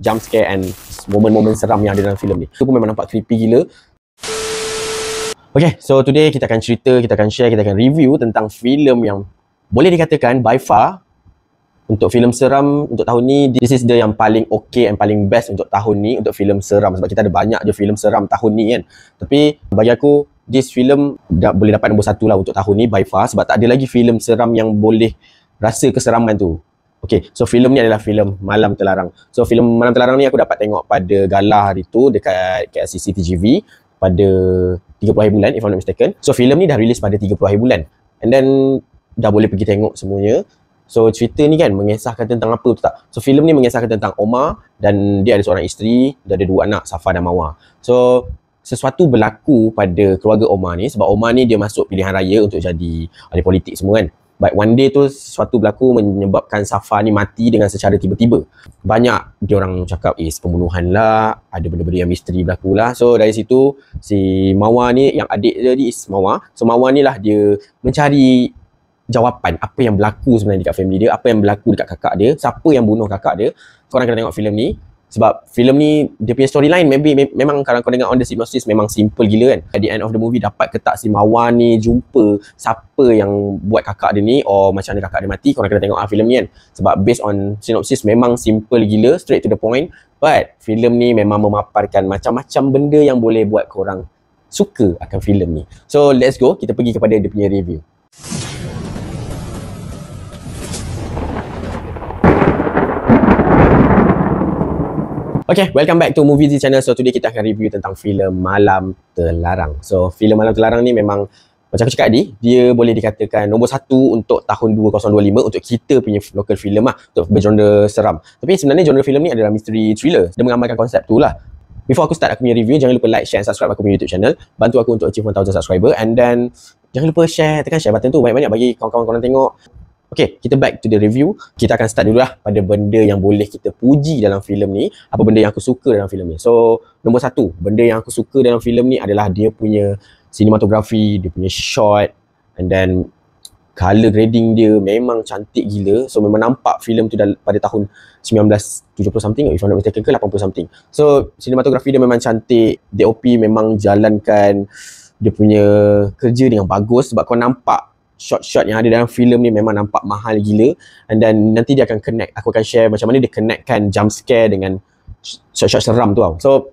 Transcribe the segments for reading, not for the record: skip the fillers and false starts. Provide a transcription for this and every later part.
jump scare and momen-momen seram yang ada dalam filem ni. Itu pun memang nampak creepy gila. Okay, so today kita akan cerita, kita akan share, kita akan review tentang filem yang boleh dikatakan by far untuk filem seram untuk tahun ni, this is the yang paling okay and paling best untuk tahun ni untuk filem seram. Sebab kita ada banyak je filem seram tahun ni kan. Tapi bagi aku, this filem boleh dapat nombor 1 lah untuk tahun ni by far. Sebab tak ada lagi filem seram yang boleh rasa keseraman tu. Okay, so filem ni adalah filem Malam Terlarang. So filem Malam Terlarang ni aku dapat tengok pada gala hari tu dekat KLC CTGV pada 30 hari bulan if I'm not mistaken. So filem ni dah release pada 30 hari bulan. And then dah boleh pergi tengok semuanya. So cerita ni kan mengisahkan tentang apa tu tak? So filem ni mengisahkan tentang Omar dan dia ada seorang isteri, dia ada 2 anak, Safa dan Mawar. So sesuatu berlaku pada keluarga Omar ni sebab Omar ni dia masuk pilihan raya untuk jadi ahli politik semua kan. But one day tu sesuatu berlaku menyebabkan Safa ni mati dengan secara tiba-tiba. Banyak diorang cakap pembunuhan lah, ada benda-benda yang misteri berlaku lah. So dari situ si Mawar ni, yang adik dia ni is Mawar. So Mawar ni lah dia mencari jawapan apa yang berlaku sebenarnya dekat family dia, apa yang berlaku dekat kakak dia, siapa yang bunuh kakak dia. Korang kena tengok filem ni sebab filem ni dia punya storyline memang kalau kau dengar on the synopsis memang simple gila kan. At the end of the movie dapat ke tak si Mawar ni jumpa siapa yang buat kakak dia ni, or macam mana kakak dia mati. Korang kena tengok filem ni kan sebab based on synopsis memang simple gila, straight to the point. But filem ni memang memaparkan macam-macam benda yang boleh buat korang suka akan filem ni. So let's go, kita pergi kepada dia punya review. Okay, welcome back to Movie Z Channel. So today kita akan review tentang filem Malam Terlarang. So filem Malam Terlarang ni memang macam aku cakap tadi, dia boleh dikatakan nombor 1 untuk tahun 2025 untuk kita punya local filem lah, untuk bergenre seram. Tapi sebenarnya genre filem ni adalah mystery thriller. Dia mengamalkan konsep tu lah. Before aku start aku punya review, jangan lupa like, share and subscribe aku punya YouTube channel. Bantu aku untuk achieve 1000 subscriber. And then jangan lupa share, tekan share button tu banyak-banyak bagi kawan-kawan korang tengok. Okay, kita back to the review. Kita akan start dulu lah pada benda yang boleh kita puji dalam filem ni. Apa benda yang aku suka dalam filem ni. So, nombor 1, benda yang aku suka dalam filem ni adalah dia punya cinematography, dia punya shot, and then color grading dia memang cantik gila. So, memang nampak filem tu pada tahun 1970 something, if I'm not mistaken, ke 80 something. So, cinematography dia memang cantik. DOP memang jalankan dia punya kerja dengan bagus sebab kau nampak shot-shot yang ada dalam filem ni memang nampak mahal gila. And then nanti dia akan connect, aku akan share macam mana dia connectkan jump scare dengan shot-shot seram tu tau. So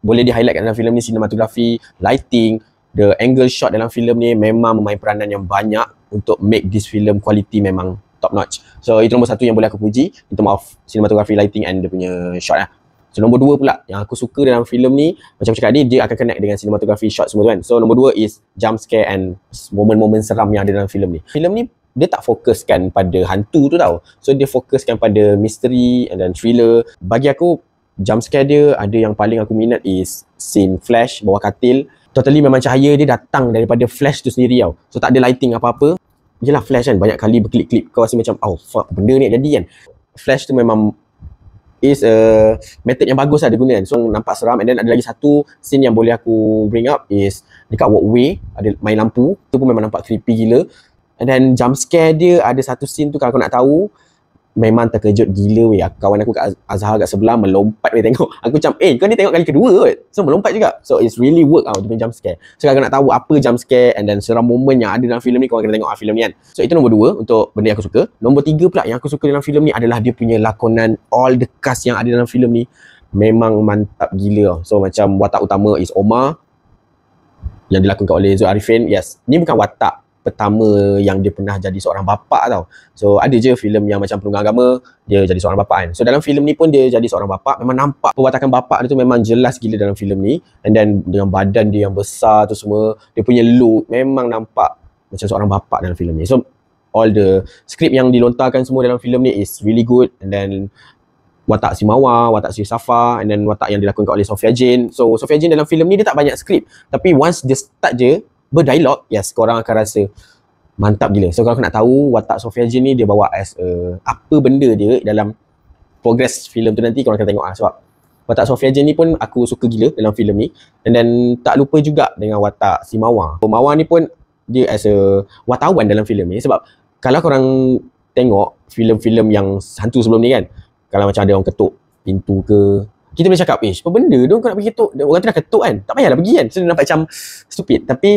boleh di highlight dalam filem ni cinematography, lighting, the angle shot dalam filem ni memang memain peranan yang banyak untuk make this film quality memang top notch. So itu nombor 1 yang boleh aku puji in terms of cinematography, lighting and dia punya shot lah. So nombor 2 pula yang aku suka dalam filem ni, macam cakap tadi, dia akan connect dengan cinematography, shot semua tu kan. So nombor 2 is jump scare and momen-momen seram yang ada dalam filem ni. Filem ni dia tak fokuskan pada hantu tu tau. So dia fokuskan pada misteri and then thriller. Bagi aku jump scare dia ada yang paling aku minat is scene flash bawah katil. Totally memang cahaya dia datang daripada flash tu sendiri tau. So tak ada lighting apa-apa. Yelah flash kan, banyak kali berkelip-kelip kau rasa macam oh fuck, benda ni jadi kan. Flash tu memang is a method yang bagus lah dia guna kan. So nampak seram. And then ada lagi satu scene yang boleh aku bring up is dekat walkway ada main lampu. Tu pun memang nampak creepy gila. And then jump scare dia ada satu scene tu kalau kau nak tahu memang terkejut gila weh. Kawan aku kat Azhar kat sebelah melompat weh tengok. Aku macam kau ni tengok kali kedua kot. So melompat juga. So it's really work out dia punya jump scare. So kalau kau nak tahu apa jump scare and then seram moment yang ada dalam filem ni, kau kena tengok filem ni kan. So itu nombor 2 untuk benda yang aku suka. Nombor 3 pula yang aku suka dalam filem ni adalah dia punya lakonan. All the cast yang ada dalam filem ni memang mantap gila. So macam watak utama is Omar yang dilakonkan oleh Zul Arifin. Yes, ni bukan watak pertama yang dia pernah jadi seorang bapa tau. So ada je filem yang macam Penunggang Agama dia jadi seorang bapa kan. So dalam filem ni pun dia jadi seorang bapa. Memang nampak perwatakan bapa dia tu memang jelas gila dalam filem ni. And then dengan badan dia yang besar tu semua, dia punya look memang nampak macam seorang bapa dalam filem ni. So all the script yang dilontarkan semua dalam filem ni is really good. And then watak si Mawar, watak si Safa, and then watak yang dilakonkan oleh Sofia Jane. So Sofia Jane dalam filem ni dia tak banyak skrip, tapi once dia start je berdialog, yes, korang akan rasa mantap gila. So kalau nak tahu watak Sofia Jane ni dia bawa as apa benda dia dalam progress filem tu nanti korang akan tengok lah. Sebab watak Sofia Jane ni pun aku suka gila dalam filem ni. And then tak lupa juga dengan watak si Mawar. Mawar ni pun dia as a wartawan dalam filem ni. Sebab kalau korang tengok filem-filem yang hantu sebelum ni kan, kalau macam ada orang ketuk pintu ke. Kita boleh cakap, apa benda tu kau nak pergi ketuk? Orang tu dah ketuk kan, tak payahlah pergi kan. So dia nampak macam stupid. Tapi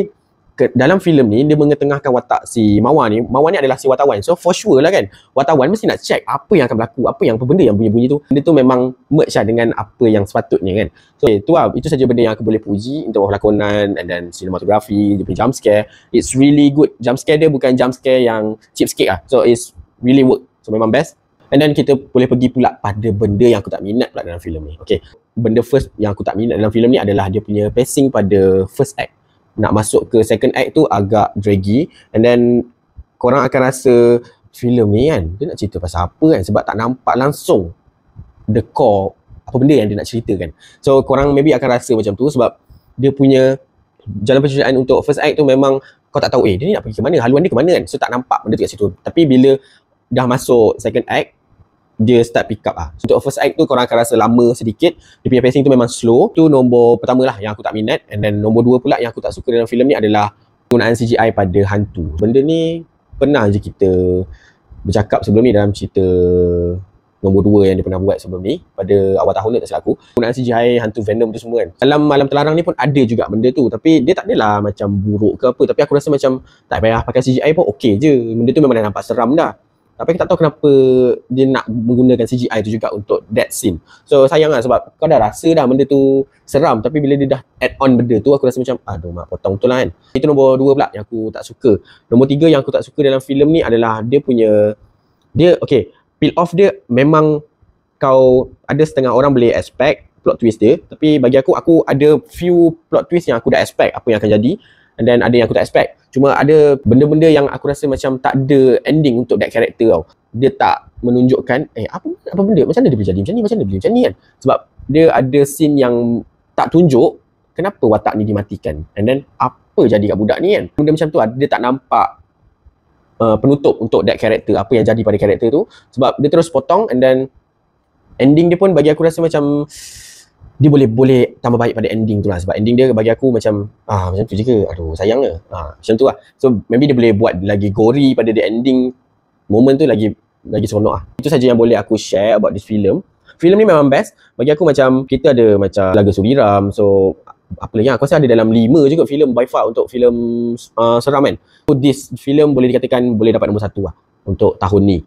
dalam filem ni dia mengetengahkan watak si Mawar ni. Mawar ni adalah si wartawan. So for sure lah kan, wartawan mesti nak check apa yang akan berlaku, apa benda yang bunyi-bunyi tu. Benda tu memang merge lah dengan apa yang sepatutnya kan. So itu saja benda yang aku boleh puji untuk lakonan and then cinematography, dia punya jump scare. It's really good. Jump scare dia bukan jump scare yang cheapskate lah. So it's really work. So memang best. And then kita boleh pergi pula pada benda yang aku tak minat pula dalam filem ni. Okay, benda first yang aku tak minat dalam filem ni adalah dia punya pacing pada first act. Nak masuk ke second act tu agak draggy. And then korang akan rasa filem ni kan, dia nak cerita pasal apa kan, sebab tak nampak langsung the core apa benda yang dia nak ceritakan. So korang maybe akan rasa macam tu sebab dia punya jalan penceraitan untuk first act tu memang kau tak tahu dia ni nak pergi ke mana, haluan dia ke mana kan. So tak nampak benda tu kat situ. Tapi bila dah masuk second act, dia start pick up lah. Untuk first act tu korang akan rasa lama sedikit. Dia punya pacing tu memang slow. Tu nombor pertama lah yang aku tak minat. And then nombor dua pula yang aku tak suka dalam filem ni adalah penggunaan CGI pada hantu. Benda ni pernah je kita bercakap sebelum ni dalam cerita nombor 2 yang dia pernah buat sebelum ni pada awal tahun ni tak silap aku. Penggunaan CGI hantu Venom tu semua kan. Dalam Malam Terlarang ni pun ada juga benda tu, tapi dia tak adalah macam buruk ke apa. Tapi aku rasa macam tak payah pakai CGI pun okey je. Benda tu memang dah nampak seram dah. Tapi kita tak tahu kenapa dia nak menggunakan CGI tu juga untuk that scene. So sayang lah sebab kau dah rasa dah benda tu seram, tapi bila dia dah add on benda tu aku rasa macam aduh mak potong tu lah kan. Itu nombor 2 pula yang aku tak suka. Nombor 3 yang aku tak suka dalam filem ni adalah dia okay, peel off dia memang kau ada setengah orang boleh expect plot twist dia, tapi bagi aku ada few plot twist yang aku dah expect apa yang akan jadi. And then ada yang aku tak expect. Cuma ada benda-benda yang aku rasa macam tak ada ending untuk that character tau. Dia tak menunjukkan apa benda, macam mana dia boleh jadi macam ni, macam mana dia boleh macam ni kan. Sebab dia ada scene yang tak tunjuk kenapa watak ni dimatikan. And then apa jadi kat budak ni kan. Benda macam tu dia tak nampak penutup untuk that character, apa yang jadi pada character tu. Sebab dia terus potong and then ending dia pun bagi aku rasa macam dia boleh tambah baik pada ending tu lah. Sebab ending dia bagi aku macam macam tu je ke, aduh sayang ke, macam tu lah. So maybe dia boleh buat lagi gory pada the ending moment tu, lagi seronok lah. Itu saja yang boleh aku share about this film. Filem ni memang best. Bagi aku macam kita ada macam Laga Suriram. So apa lagi aku rasa ada dalam 5 je kot filem by far untuk filem seram kan. So this filem boleh dikatakan boleh dapat nombor 1 lah untuk tahun ni.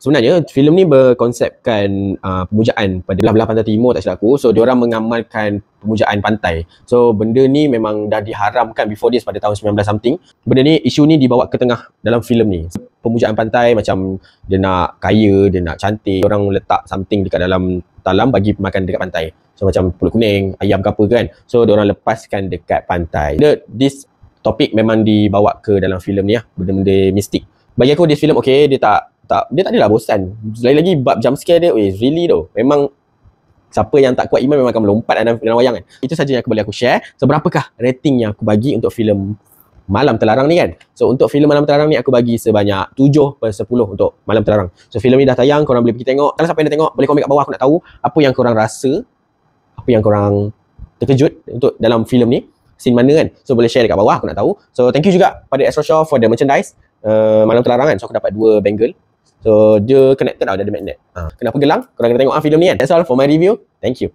Sebenarnya filem ni berkonsepkan pemujaan pada belah-belah pantai timur tak silap aku. So diorang mengamalkan pemujaan pantai. So benda ni memang dah diharamkan before this pada tahun 19 something. Benda ni, isu ni dibawa ke tengah dalam filem ni. Pemujaan pantai macam dia nak kaya, dia nak cantik, orang letak something dekat dalam talam bagi makan dekat pantai. So macam pulut kuning, ayam ke apa kan. So diorang lepaskan dekat pantai. This topik memang dibawa ke dalam filem ni lah, benda-benda mistik. Bagi aku this filem okay, dia tak adalah bosan. Lagi-lagi bab jump scare dia, really though. Memang siapa yang tak kuat iman memang akan melompat dalam wayang kan. Itu saja yang boleh aku share. So berapakah rating yang aku bagi untuk filem Malam Terlarang ni kan. So untuk filem Malam Terlarang ni aku bagi sebanyak 7/10 untuk Malam Terlarang. So filem ni dah tayang, korang boleh pergi tengok. Kalau siapa yang dah tengok, boleh komen kat bawah, aku nak tahu apa yang korang rasa, apa yang korang terkejut untuk dalam filem ni, scene mana kan. So boleh share dekat bawah, aku nak tahu. So thank you juga pada Astro Shaw for the merchandise Malam Terlarang kan. So aku dapat 2 bangle. So dia connected tau, dia ada magnet. Kenapa gelang? Korang kena tengok filem ni kan. That's all for my review. Thank you.